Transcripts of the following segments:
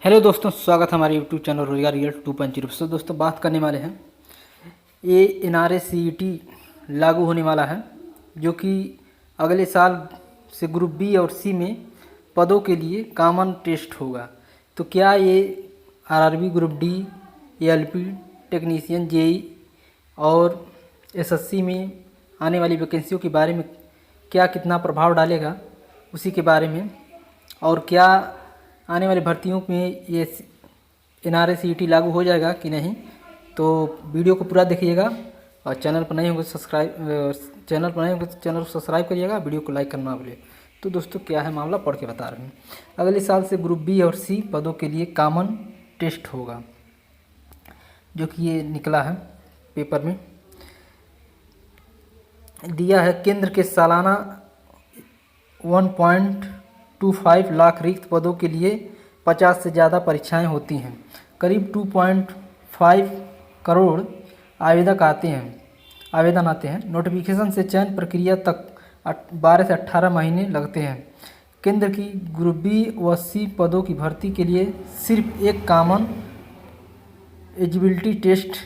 Hello दोस्तों, स्वागत है हमारे यूट्यूब चैनल रोजगार रियल 2.0। तो दोस्तों बात करने वाले हैं ये एनआरए सीईटी लागू होने वाला है, जो कि अगले साल से ग्रुप बी और सी में पदों के लिए कॉमन टेस्ट होगा। तो क्या ये RRB group D, ALP technician, JE और एसएससी में आने वाली वैकेंसियों के बारे में क्या कितना प्रभाव डालेगा उसी के बारे में, और क्या आने वाली भर्तियों में ये एनआरए सीईटी लागू हो जाएगा कि नहीं। तो वीडियो को पूरा देखिएगा और चैनल पर नए होंगे चैनल को सब्सक्राइब करिएगा, वीडियो को लाइक करना भूलिए। तो दोस्तों क्या है मामला, पढ़ के बता रहे हैं। अगले साल से ग्रुप बी और सी पदों के लिए कॉमन टेस्ट होगा, जो कि ये निकला है पेपर में दिया है। केंद्र के सालाना 1.25 लाख रिक्त पदों के लिए 50 से ज़्यादा परीक्षाएं होती हैं। करीब 2.5 करोड़ आवेदन आते हैं। नोटिफिकेशन से चयन प्रक्रिया तक 12 से 18 महीने लगते हैं। केंद्र की ग्रुप बी व सी पदों की भर्ती के लिए सिर्फ एक कॉमन एलिजिबिलिटी टेस्ट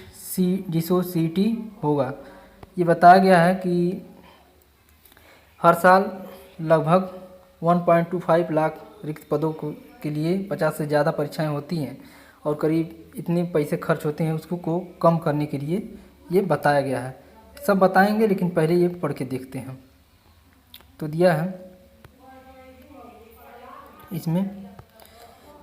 जिसको सीईटी होगा। ये बताया गया है कि हर साल लगभग 1.25 लाख रिक्त पदों के लिए 50 से ज़्यादा परीक्षाएं होती हैं और करीब इतने पैसे खर्च होते हैं उसको कम करने के लिए ये बताया गया है। सब बताएंगे, लेकिन पहले ये पढ़ के देखते हैं। तो दिया है इसमें,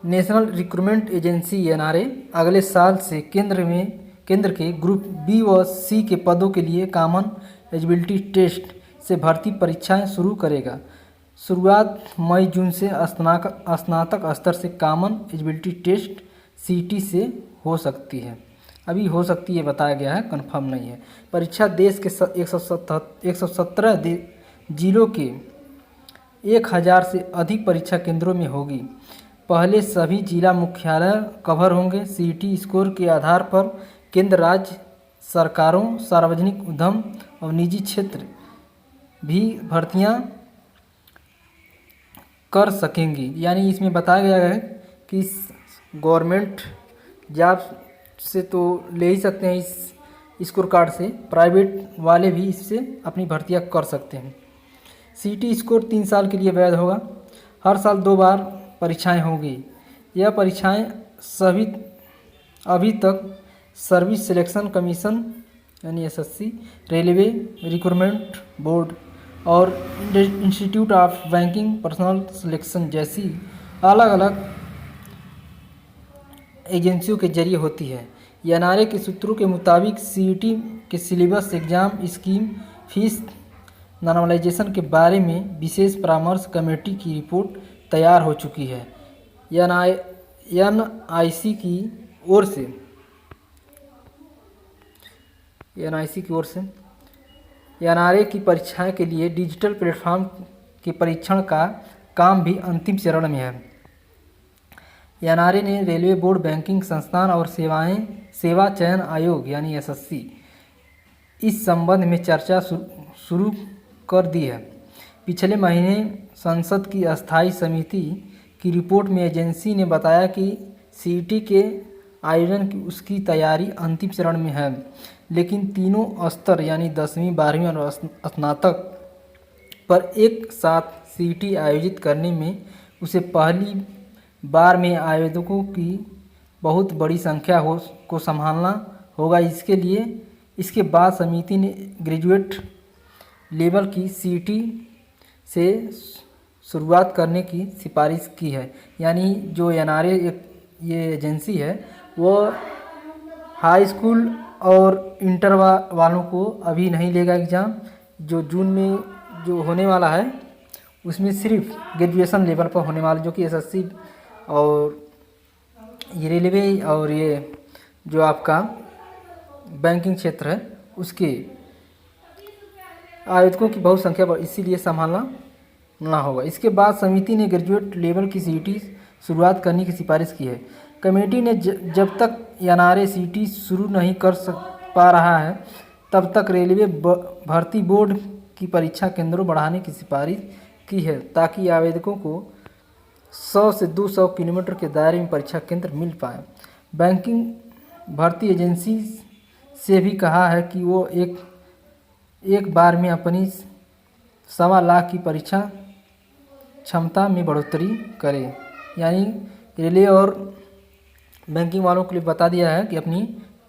नेशनल रिक्रूटमेंट एजेंसी एनआरए अगले साल से केंद्र के ग्रुप बी व सी के पदों के लिए कॉमन एलिजिबिलिटी टेस्ट से भर्ती परीक्षाएं शुरू करेगा। शुरुआत मई जून से स्नातक स्तर से कॉमन एलिजिबिलिटी टेस्ट सीईटी से हो सकती है। अभी हो सकती है बताया गया है, कंफर्म नहीं है। परीक्षा देश के 117 जिलों के 1000 से अधिक परीक्षा केंद्रों में होगी। पहले सभी जिला मुख्यालय कवर होंगे। सीईटी स्कोर के आधार पर केंद्र राज्य सरकारों, सार्वजनिक उद्यम और निजी क्षेत्र भी भर्तियां कर सकेंगी। यानी इसमें बताया गया है कि गवर्नमेंट जॉब से तो ले ही सकते हैं इस स्कोर कार्ड से, प्राइवेट वाले भी इससे अपनी भर्तियां कर सकते हैं। सीईटी स्कोर 3 साल के लिए वैध होगा। हर साल 2 बार परीक्षाएं होंगी। यह परीक्षाएं अभी तक सर्विस सिलेक्शन कमीशन यानी एसएससी, रेलवे रिक्रूटमेंट बोर्ड और institute of banking personal selection जैसी अलग अलग एजेंसियों के जरिए होती है। एनआरए के सूत्रों के मुताबिक सीईटी के syllabus, exam scheme, fees normalization के बारे में विशेष परामर्श कमेटी की रिपोर्ट तैयार हो चुकी है। एनआईसी की ओर से एनआरए की परीक्षाएं के लिए डिजिटल प्लेटफॉर्म के परीक्षण का काम भी अंतिम चरण में है। एनआरए ने रेलवे बोर्ड, बैंकिंग संस्थान और सेवा चयन आयोग यानी एसएससी इस संबंध में चर्चा शुरू कर दी है। पिछले महीने संसद की अस्थायी समिति की रिपोर्ट में एजेंसी ने बताया कि सीईटी के आयोजन की उसकी तैयारी अंतिम चरण में है, लेकिन तीनों स्तर यानी 10वीं, 12वीं और स्नातक पर एक साथ सीईटी आयोजित करने में उसे पहली बार में आवेदकों की बहुत बड़ी संख्या को संभालना होगा। इसके बाद समिति ने ग्रेजुएट लेवल की सीईटी से शुरुआत करने की सिफारिश की है। यानी जो एनआरए ये एजेंसी है वो हाई स्कूल और इंटर वालों को अभी नहीं लेगा एग्ज़ाम। जो जून में जो होने वाला है उसमें सिर्फ ग्रेजुएशन लेवल पर होने वाला, जो कि एसएससी और ये रेलवे और ये जो आपका बैंकिंग क्षेत्र है उसके आवेदकों की बहुत संख्या पर इसीलिए संभालना ना होगा। इसके बाद समिति ने ग्रेजुएट लेवल की सीईटी शुरुआत करने की सिफारिश की है। कमेटी ने जब तक एनआरए सीईटी शुरू नहीं कर पा रहा है तब तक रेलवे भर्ती बोर्ड की परीक्षा केंद्रों बढ़ाने की सिफारिश की है, ताकि आवेदकों को 100 से 200 किलोमीटर के दायरे में परीक्षा केंद्र मिल पाए। बैंकिंग भर्ती एजेंसी से भी कहा है कि वो एक बार में अपनी 1.25 लाख की परीक्षा क्षमता में बढ़ोतरी करे। यानी रेलवे और बैंकिंग वालों के लिए बता दिया है कि अपनी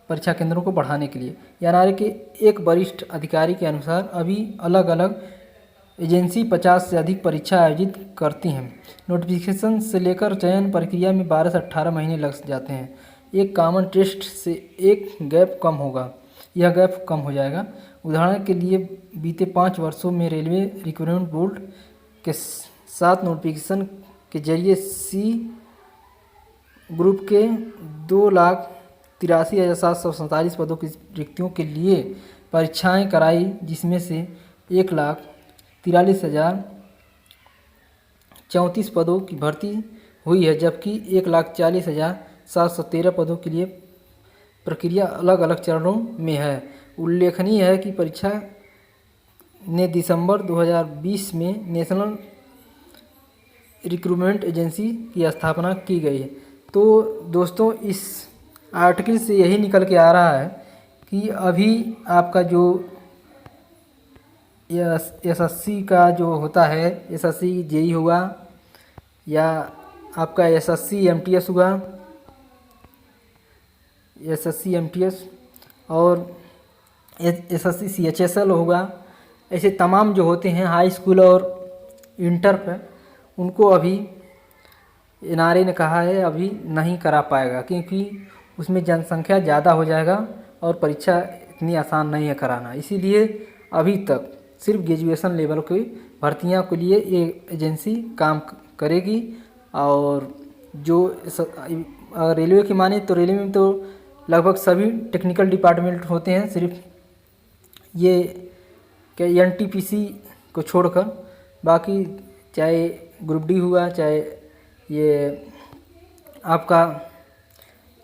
परीक्षा केंद्रों को बढ़ाने के लिए। एनआरए के एक वरिष्ठ अधिकारी के अनुसार अभी अलग अलग एजेंसी 50 से अधिक परीक्षा आयोजित करती हैं। नोटिफिकेशन से लेकर चयन प्रक्रिया में 12 से 18 महीने लग जाते हैं। एक कॉमन टेस्ट से एक गैप कम होगा, यह गैप कम हो जाएगा। उदाहरण के लिए बीते 5 वर्षों में रेलवे रिक्रूटमेंट बोर्ड के 7 नोटिफिकेशन के जरिए सी ग्रुप के 2,83,747 पदों की रिक्तियों के लिए परीक्षाएं कराई, जिसमें से 1,43,034 पदों की भर्ती हुई है, जबकि 1,40,713 पदों के लिए प्रक्रिया अलग अलग चरणों में है। उल्लेखनीय है कि परीक्षा ने दिसंबर 2020 में नेशनल रिक्रूटमेंट एजेंसी की स्थापना की गई है। तो दोस्तों, इस आर्टिकल से यही निकल के आ रहा है कि अभी आपका जो एसएससी का जो होता है, एसएससी जेई हुआ या आपका एसएससी एमटीएस हुआ, एसएससी एमटीएस और एसएससी सीएचएसएल होगा, ऐसे तमाम जो होते हैं हाई स्कूल और इंटर पर, उनको अभी एनआरए ने कहा है अभी नहीं करा पाएगा, क्योंकि उसमें जनसंख्या ज़्यादा हो जाएगा और परीक्षा इतनी आसान नहीं है कराना। इसीलिए अभी तक सिर्फ ग्रेजुएशन लेवल की भर्तियां के लिए ये एजेंसी काम करेगी। और जो अगर रेलवे की माने तो रेलवे में तो लगभग सभी टेक्निकल डिपार्टमेंट होते हैं, सिर्फ ये क्या एनटीपीसी को छोड़कर बाकी चाहे ग्रुप डी हुआ, चाहे ये आपका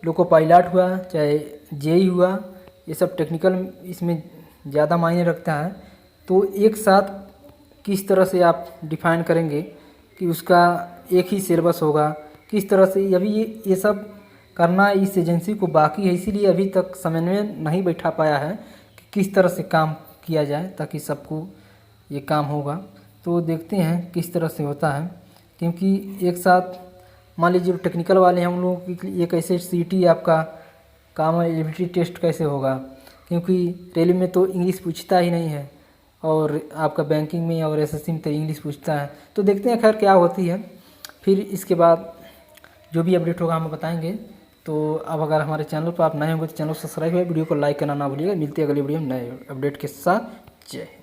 लोको पायलट हुआ, चाहे जेई हुआ, ये सब टेक्निकल इसमें ज़्यादा मायने रखता है। तो एक साथ किस तरह से आप डिफाइन करेंगे कि उसका एक ही सिलेबस होगा, किस तरह से, अभी ये सब करना इस एजेंसी को बाकी है। इसीलिए अभी तक समन्वय नहीं बैठा पाया है कि किस तरह से काम किया जाए ताकि सबको ये काम होगा। तो देखते हैं किस तरह से होता है, क्योंकि एक साथ मान लीजिए टेक्निकल वाले हैं उन लोगों के लिए कैसे सीटी आपका कॉमन एलिजिबिलिटी टेस्ट कैसे होगा, क्योंकि रेलवे में तो इंग्लिश पूछता ही नहीं है और आपका बैंकिंग में और एसएससी में तो इंग्लिश पूछता है। तो देखते हैं खैर क्या होती है, फिर इसके बाद जो भी अपडेट होगा हम बताएंगे। तो अब अगर हमारे चैनल पर आप नए होंगे तो चैनल को सब्सक्राइब है, वीडियो को लाइक करना ना भूलिएगा। मिलते हैं अगली वीडियो में नए अपडेट के साथ। जय